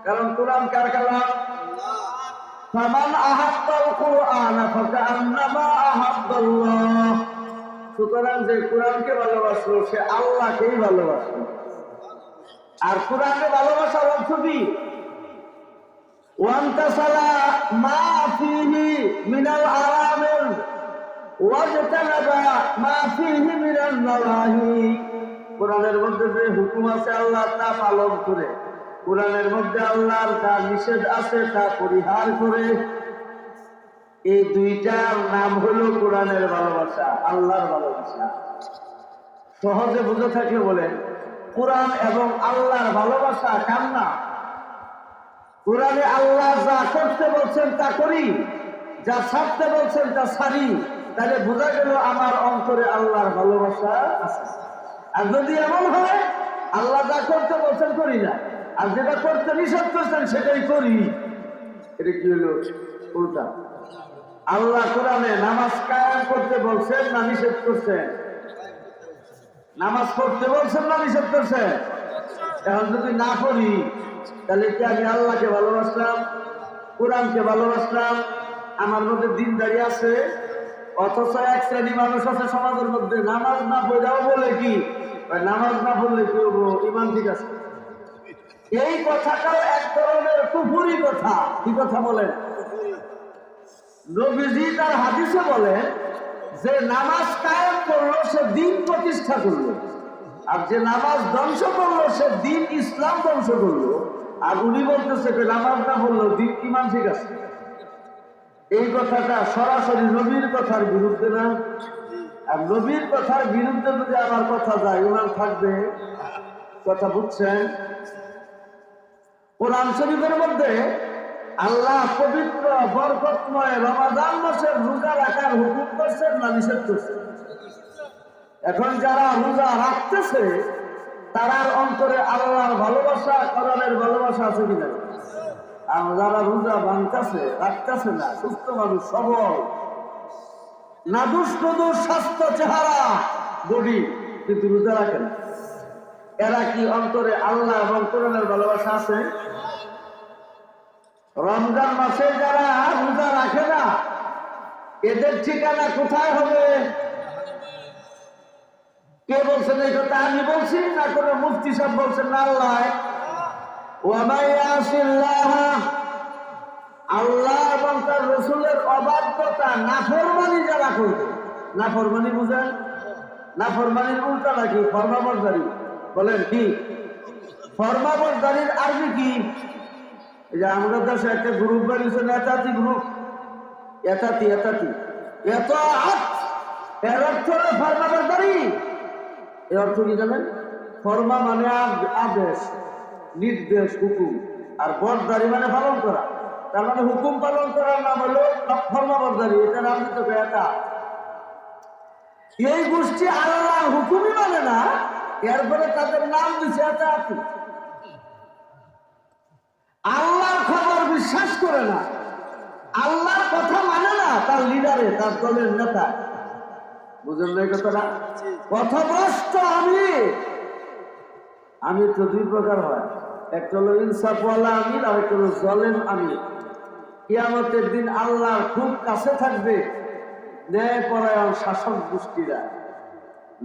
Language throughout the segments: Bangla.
কারণ কোরআন কার কালাম? ফামান আহাব্বাল কুরআন ফাকান্নামা আহাব্বাল্লাহ। সুতরাং যে কোরআনকে ভালোবাসলো সে আল্লাহকেই ভালোবাসলো। আর কোরআনকে ভালোবাসার অর্থ কি? ওয়ান্তাসালা মা ফিহি মিনাল আরামিল ওয়াজতানাবা মা ফিহি মিনান নাওয়াহি। কোরআনের মধ্যে যে হুকুম আছে আল্লাহ তা পালন করে, কোরআনের মধ্যে আল্লাহর যা নিষেধ আছে তা পরিহার করে। এই দুইটার নাম হলো কোরআনের ভালোবাসা, আল্লাহর ভালোবাসা। সহজে বুঝে থাকলে বলেন, কোরআন এবং আল্লাহর ভালোবাসা কার না? কোরআনে আল্লাহ যা করতে বলছেন তা করি, যা ছাড়তে বলছেন তা ছাড়ি। তাহলে বোঝা গেল আমার অন্তরে আল্লাহর ভালোবাসা আছে। আর যদি এমন হয় আল্লাহ যা করতে বলছেন করি না, আর যেটা করতে নিষেধ করছেন সেটাই করি, এটা কি হলো? উল্টা। আল্লাহ কোরআনে নামাজ কায়েম করতে বলছেন না নিষেধ করছেন? নামাজ পড়তে বলছেন না নিষেধ করছেন? এখন যদি না পড়ি তাহলে কি আমি আল্লাহকে ভালোবাসলাম, কোরআনকে ভালোবাসলাম? আমার মধ্যে দিনদারি আছে। অথচ এক শ্রেণী মানুষ আছে সমাজের মধ্যে, নামাজ না পড়াও বলে কি নামাজ না পড়লে কি হবো, ইমান ঠিক আছে। এই কথাটাও এক ধরনের কুফরি কথা। কি কথা বলেন? নবীজি তার হাদিসে বলেন যে নামাজ কায়েম করলো সে দিন প্রতিষ্ঠা করলো, আর যে নামাজ ধ্বংস করলো সে দিন ইসলাম ধ্বংস করলো। আর উনি বলতেছে যে নামাজ না পড়লো দিন ইমান ঠিক আছে। এই কথাটা সরাসরি নবীর কথার বিরুদ্ধে না? আর নবীর কথার বিরুদ্ধে যদি আমার কথা যায়, ইমান থাকবে? কথা বুঝছেন? কোরআন শরীফের মধ্যে আল্লাহ পবিত্র বরকতময় রমাদান মাসের রোজা রাখার হুকুম করছেন না নিষেধ করছেন? এখন যারা রোজা রাখতেছে তারার অন্তরে আল্লাহর ভালোবাসা, কোরআনের ভালোবাসা আছে কিনা? আর যারা রোজা ভাঙতেছে, রাখতেছে না, সুস্থ মানুষ, সবল, নাদুস নদুস স্বাস্থ্য চেহারা বডি, কিন্তু রোজা রাখে না, এরা কি অন্তরে আল্লাহ এবং কোরআনের ভালোবাসা আছে? রমজান মাসে যারা রোজা রাখে না এদের ঠিকানা কোথায় হবে? কে বলছেন এই কথা? আমি বলছি না কোন মুফতি সাহেব বলছেন? না, আল্লাহ। আল্লাহ এবং তার রসুলের অবাধ্যতা, নাফরমানি যারা করবে। নাফরমানি বুঝেন? নাফরমানির উল্টা নাকি? ফরমাবরদারি। বলেন কি ফরমাবরদারির আরবি কি? এই যে আমাদের দেশে একটা গ্রুপ বানিয়েছে, নেতাতি গ্রুপ, এতাতি এতাতি এত এর অর্থ ফরমাবরদারি। এর অর্থ কি জানেন? ফরমা মানে আদেশ, নির্দেশ, হুকুম, আর বরদারি মানে পালন করা। তার মানে হুকুম পালন করার নাম হলো ফরমাবরদারি। এটা নাম দিতে হবে এটা। এই গোষ্ঠী আল্লাহ হুকুমই মানে না, এরপরে তাদের নাম দিচ্ছে এটা। আল্লাহর খবর বিশ্বাস করে না, আল্লাহর কথা মানে না, তার লিডারে, তার দলের নেতা। বুঝলেন না কথাটা? পথভ্রষ্ট আমি তো দুই প্রকার হয়, একটা হলো ইনসাফওয়ালা আমির, আর একটা হলো জালেম আমির। কিয়ামতের দিন আল্লাহর খুব কাছে থাকবে ন্যায়পরায়ণ শাসক গোষ্ঠীরা,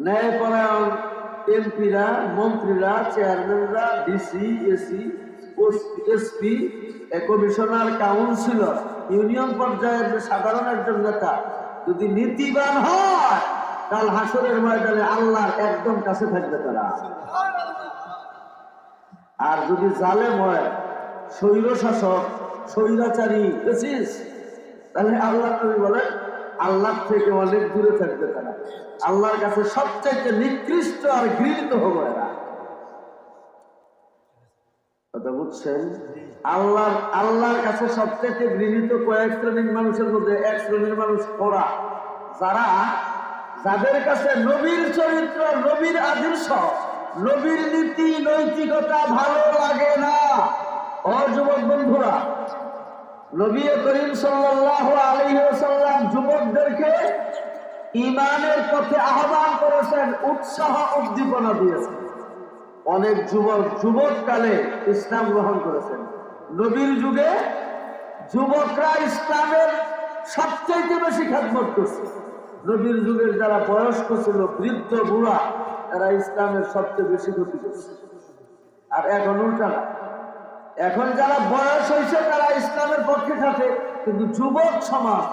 ন্যায়পরায়ণ এমপিরা, মন্ত্রীরা, চেয়ারম্যানরা, DC, AC, SP, commissioner, councillor, union পর্যায়ের যে সাধারণ একজন নেতা যদি নীতিবান হয়, কাল হাসরের ময়দানে আল্লাহর একদম কাছে থাকবে তারা। আর যদি জালেম হয়, স্বৈর শাসক, স্বৈরাচারী, তাহলে আল্লাহ নবী বলেন আল্লাহ থেকে অনেক দূরে থাকবে তারা। আল্লাহর কাছে সবচাইতে নিকৃষ্ট আর ঘৃণিত হবে এরা। কথা বুঝছেন? আল্লাহর কাছে সবচাইতে ঘৃণিত কয়েক শ্রেণীর মানুষের মধ্যে এক শ্রেণীর মানুষ ওরা, যাদের কাছে নবীর চরিত্র, নবীর আদর্শ, নবীর নীতি নৈতিকতা ভালো লাগে না। ও যুবক বন্ধুরা, নবী করিম সাল্লাল্লাহু আলাইহি ওয়াসাল্লাম যুবকদেরকে ঈমানের পথে আহ্বান করেছেন, উৎসাহ উদ্দীপনা দিয়েছেন। অনেক যুবক যুবককালে ইসলাম গ্রহণ করেছেন, নবীর যুগে যুবকরা ইসলামের সবচেয়ে বেশি খেদমত করছে। নবীর যুগের যারা বয়স্ক ছিল, বৃদ্ধ বুড়া, তারা ইসলামের সবচেয়ে বেশি ক্ষতি করছে। আর এখন উল্টা না, এখন যারা বয়স হয়েছে তারা ইসলামের পক্ষে থাকে, কিন্তু যুবক সমাজ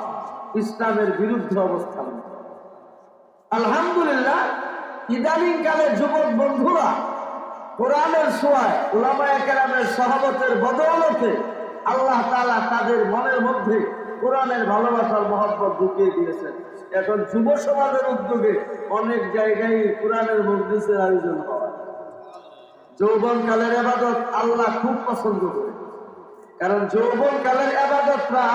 ইসলামের বিরুদ্ধে অবস্থান। আলহামদুলিল্লাহ, ইদানিং কালে যুবক বন্ধুরা কোরআনের ছোঁয়ায়, উলামায়ে কেরামের সাহাবতের বদৌলতে আল্লাহ তাআলা তাদের মনের মধ্যে কোরআনের ভালোবাসার মহব্বত ঢুকিয়ে দিয়েছেন। এখন যুব সমাজের উদ্যোগে অনেক জায়গায় কোরআনের মজলিসের আয়োজন হয়। যৌবন কালের ইবাদত আল্লাহ খুব পছন্দ করে, কারণ যৌবন কালের ইবাদতটা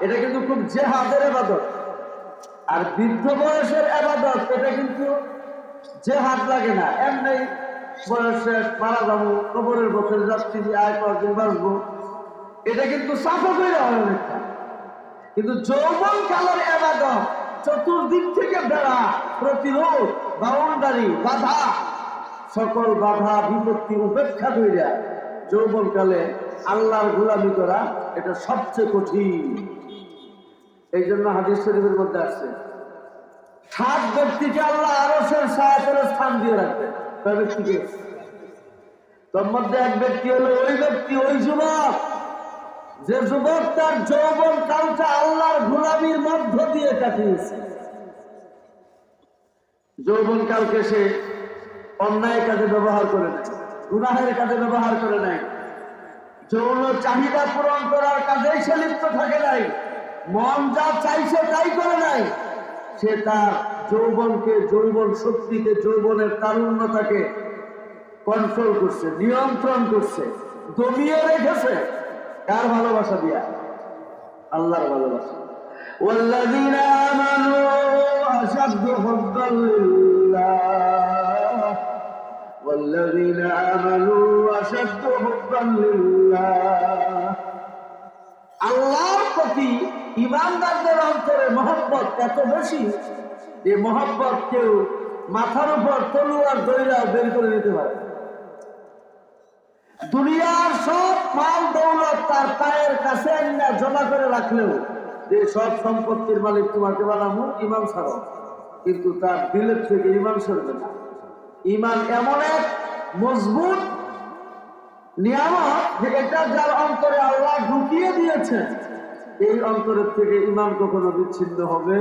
এটা কিন্তু খুব জিহাদের ইবাদত। আর বৃদ্ধ বয়সের ইবাদত এটা কিন্তু জিহাদ লাগে না, এমনি বয়সে মারা যাবো, কবরের বছর যাচ্ছি, আয় কয়েকদিন বাঁচবো, এটা কিন্তু সাফা করে হয় অনেকটা। কিন্তু যৌবন কালের ইবাদত চতুর্দিক থেকে বেড়া, প্রতিরোধ, বাউন্ডারি, বাধা, সকল বাধা বিপত্তি উপেক্ষা করিয়া যৌবন কালে আল্লাহর গোলামি করা এটা সবচেয়ে কঠিন। এই জন্য হাদিস শরীফের মধ্যে আসছে 7 ব্যক্তিকে আল্লাহ আরশের ছায়াতলে স্থান দিয়ে রাখবেন। কয় ব্যক্তিকে? তোর মধ্যে এক ব্যক্তি হলো ওই ব্যক্তি, ওই যুবক যে যুবক তার যৌবন কালটা আল্লাহর গোলামির মধ্য দিয়ে কাটিয়েছে। যৌবন কালকে সে অন্যায় কাজে ব্যবহার করে নাই, গুনাহের কাজে ব্যবহার করে নাই, যৌন চাহিদা পূরণ করার কাজেই সে লিপ্ত থাকে নাই, মন যা চাইছে তাই করে নাই। সে তার যৌবনকে, যৌবন শক্তিকে, যৌবনের তারুণ্যতাকে কন্ট্রোল করছে, নিয়ন্ত্রণ করছে, দমিয়ে রেখেছে। কার ভালোবাসা দিয়া? আল্লাহর ভালোবাসা। ওয়াল্লাযীনা আমানু আশাদ্দু হুব্বান লিল্লাহ, ওয়াল্লাযীনা আমানু আশাদ্দু হুব্বান লিল্লাহ। আল্লাহর প্রতি ঈমানদারদের অন্তরে মহব্বত এত বেশি যে মহব্বত কেউ মাথার উপর তলোয়ার দইরা বের করে নিতে পারে। দুনিয়ার সব মাল দৌলত তার পায়ের কাছে আইনা জমা করে রাখলেও যে সব সম্পত্তির মালিক তোমাকে বানাবো, ইমান ছাড়ো, কিন্তু তার দিলের থেকে ইমান সরবে না। ইমান এমন এক মজবুত নিয়ামত যে এটা যার অন্তরে আল্লাহ ঢুকিয়ে দিয়েছেন, এই অন্তরের থেকে ইমান কখনো বিচ্ছিন্ন হবে।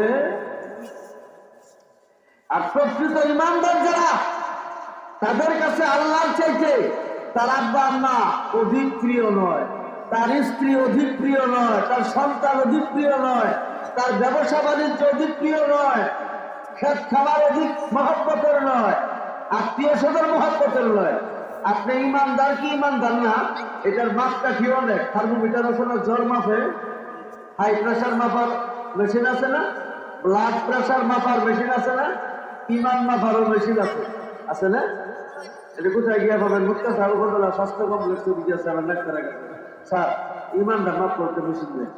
আর প্রকৃত ইমানদার যারা, তাদের কাছে আল্লাহর চাইতে তার আব্বা আম্মা অধিক প্রিয় নয়, তার স্ত্রী অধিক প্রিয় নয়, তার সন্তান অধিক প্রিয় নয়, তার ব্যবসা বাণিজ্য অধিক প্রিয় নয়, খেত খাবার অধিক মহব্বতের নয়, আত্মীয় স্বজন মহব্বতের নয়। আপনি ইমানদার কি ইমানদার না, এটার মাপটা কি অনেক। থার্মোমিটার আছে না, জ্বর মাপে, হাই প্রেশার মাপার মেশিন আছে না, ব্লাড প্রেশার মাপার মেশিন আছে না, ইমান মাপারও মেশিন আছে, আছে না? এটা কোথায় গিয়া পাবেন? মুক্তা সারুকলা স্বাস্থ্য কমপ্লেক্স দিকে আছে, আমার ডাক্তার আগে স্যার ইমানটা মাপ করতে মেশিন নেই।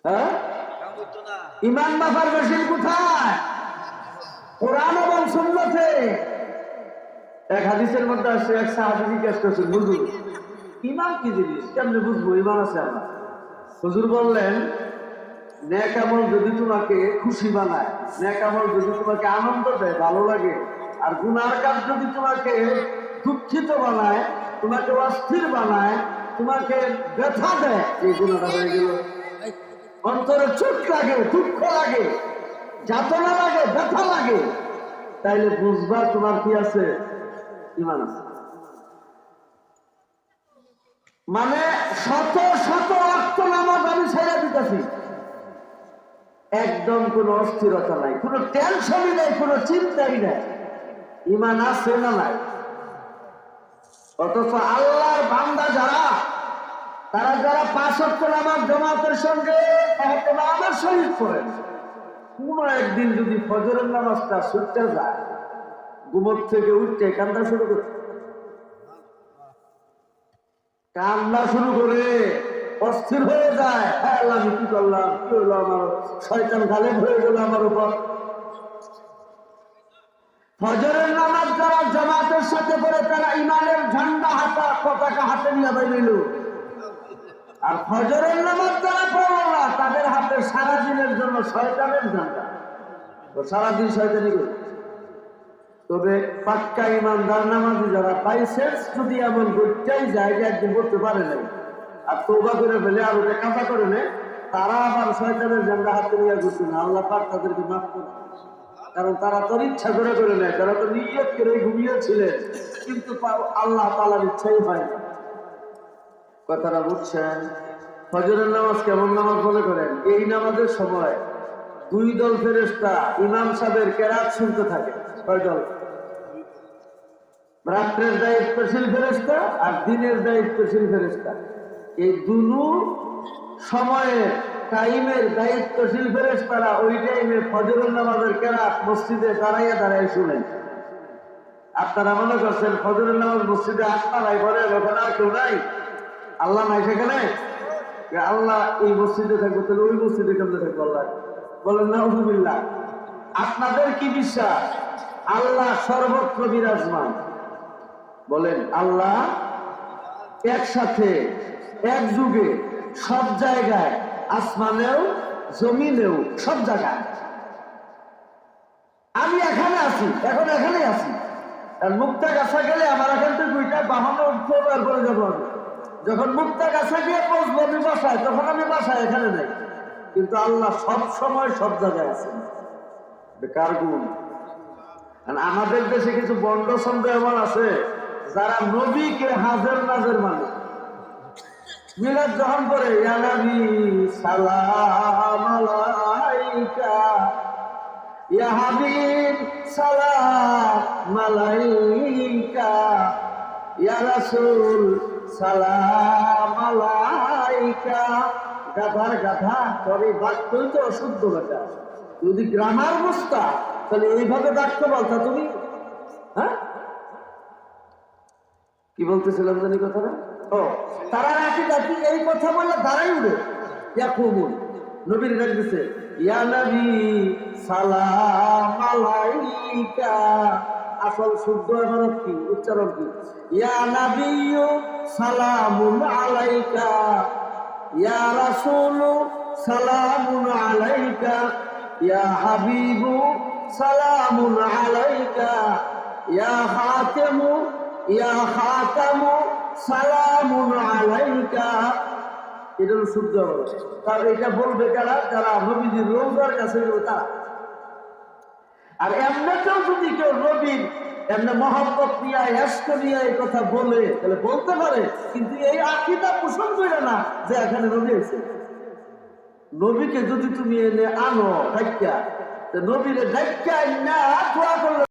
হ্যাঁ, ইমান মাপার মেশিন কোথায়? কোরআন এবং সুন্নতে। এক হাদিসের মধ্যে আসছে, এক সাহাবী জিজ্ঞেস করছেন, হুজুর ইমান কি জিনিস, কেমনে বুঝবো ইমান আছে আমার? হুজুর বললেন, নেক আমল যদি তোমাকে খুশি বানায়, নেক আমল যদি তোমাকে আনন্দ দেয়, ভালো লাগে, আর গুনার কাজ যদি তোমাকে দুঃখিত বানায়, তোমাকে অস্থির বানায়, তোমাকে ব্যথা দেয়, এই গুণাটা হয়ে গেল, অন্তরে চোট লাগে, দুঃখ লাগে, যাতনা লাগে, ব্যথা লাগে, তাইলে বুঝবা তোমার কি আছে? ইমান আছে। মানে শত শত ওয়াক্ত নামাজ আমি ছেড়ে দিতেছি, একদম কোনো অস্থিরতা নাই, কোনো টেনশনই নাই, কোনো চিন্তাই নাই। ইমান আছে না নাই? অথচ আল্লাহর বান্দা যারা, তারা যারা 5 ওয়াক্ত নামাজ জামাতের সঙ্গে আমার শহীদ করেন, কোন একদিন যদি ফজরের নামাজটা ছুটতে যায়, ঘুমোর থেকে উঠতে কান্না শুরু করে, কান্না শুরু করে, অস্থির হয়ে যায়, হ্যাঁ আল্লাহ আমি কি করলাম, কি হলো আমার, শয়তান গালেব হয়ে গেল আমার উপর। ফজরের নামাজ যারা জামাতের সাথে পড়ে তারা ইমানের ঝান্ডা হাতা পতাকা হাতে নিয়ে বেরিল। আর ফজরের নামাজ যারা পড়ল না তাদের হাতে সারাদিনের জন্য শয়তানের ঝান্ডা, সারাদিন শয়তানি করে। তবে পাক্কা ইমানদার নামাজি যারা বাইসেন্স যদি এমন ঘুরতেই যায় যে একদিন করতে পারে নাই আর তৌবা করে ফেলে আর ওটা কাঁচা করে নেয়, তারা আবার শয়তানের ঝান্ডা হাতে নিয়ে ঘুরছে না। আল্লাহ পাক তাদেরকে মাফ করে, কারণ তারা তো ইচ্ছা করে নেয়, তারা তো নিয়ত করে ঘুমিয়েছিলেন, কিন্তু আল্লাহ তাআলার ইচ্ছাই হয় না। কথাটা বুঝছেন? ফজরের নামাজ কেমন নামাজ মনে করেন? এই নামাজের সময় দুই দল ফেরেশতা ইমাম সাহেবের কেরাত শুনতে থাকে। কয় দল? রাত্রের দায়িত্বশীল ফেরেশতা আর দিনের দায়িত্বশীল ফেরেশতা। এই দুটো সময়ে টাইমের দায়িত্বশীল ফেরেশতারা ওই টাইমে ফজরের নামাজের কেরাত মসজিদে দাঁড়াইয়া শুনেন। আপনারা মনে করছেন ফজরের নামাজ মসজিদে আপনারাই পড়ে, ওখানে আর কেউ নাই, আল্লাহ নাই সেখানে? আল্লাহ এই মসজিদে থাকবো, তাহলে ওই মসজিদে কেমনে থাকবো? আল্লাহ বলেন না আলহামদুলিল্লাহ। আপনাদের কি বিশ্বাস আল্লাহ সর্বত্র বিরাজমান? বলেন আল্লাহ একসাথে এক যুগে সব জায়গায়, আসমানেও জমিনেও সব জায়গায়। আমি এখানে আছি, এখন এখানেই আছি। আর মুক্তা গাছা গেলে আমার এখান থেকে দুইটা বাহনে উঠতে হবে, এরপরে যাবো আমি। যখন মুক্তা গাছা গিয়ে পৌঁছবো আমি বাসায়, তখন আমি বাসায় এখানে নাই। কিন্তু আল্লাহ সব সময় সব জায়গায় আছেন। বেকার গুণ। আমাদের দেশে কিছু বন্ড সন্দেহ এমন আছে যারা নবীকে হাজের নাজের মানে। মিলাদ যখন করে ইয়া নবী সালাম আলাইকা, ইয়া হাবিব সালাম আলাইকা, ইয়া রাসূল সালাম আলাইকা। গাধার গাধা, তবে বাক্যই তো অশুদ্ধ বেটা। যদি গ্রামার বুঝতা তাহলে এইভাবে ডাকতে বলতা তুমি। হ্যাঁ, কি বলতেছিলাম জানি কথাটা? ও, তারা রাখি ডাকি এই কথা বললে দাঁড়াই উঠে ইয়াকুমুন, নবীর ডাক দিছে ইয়া নবী সালাম আলাইকা। আসল শুদ্ধ ইবারত কি, উচ্চারণ কি? ইয়া নবী সালামুন আলাইকা, ইয়া রাসূল সালামুন আলাইকা, ইয়া হাবিবু সালামুন আলাইকা, ইয়া খাতামু সালামুন আলাইকা। এটা হলো শুদ্ধ ইবারত। তার এটা বলবে কারা? যারা নবীজির রওজার কাছে গেল তারা। আর এমনিতেও যদি কেউ নবীর এমনি মহব্বত নিয়ে এশক নিয়ে এই কথা বলে তাহলে বলতে পারে, কিন্তু এই আকীদা পোষণ করে না যে এখানে নবী আছে। নবীকে যদি তুমি এনে আনো ডাক্কা, নবীরে ডাক্কা না দোয়া করলে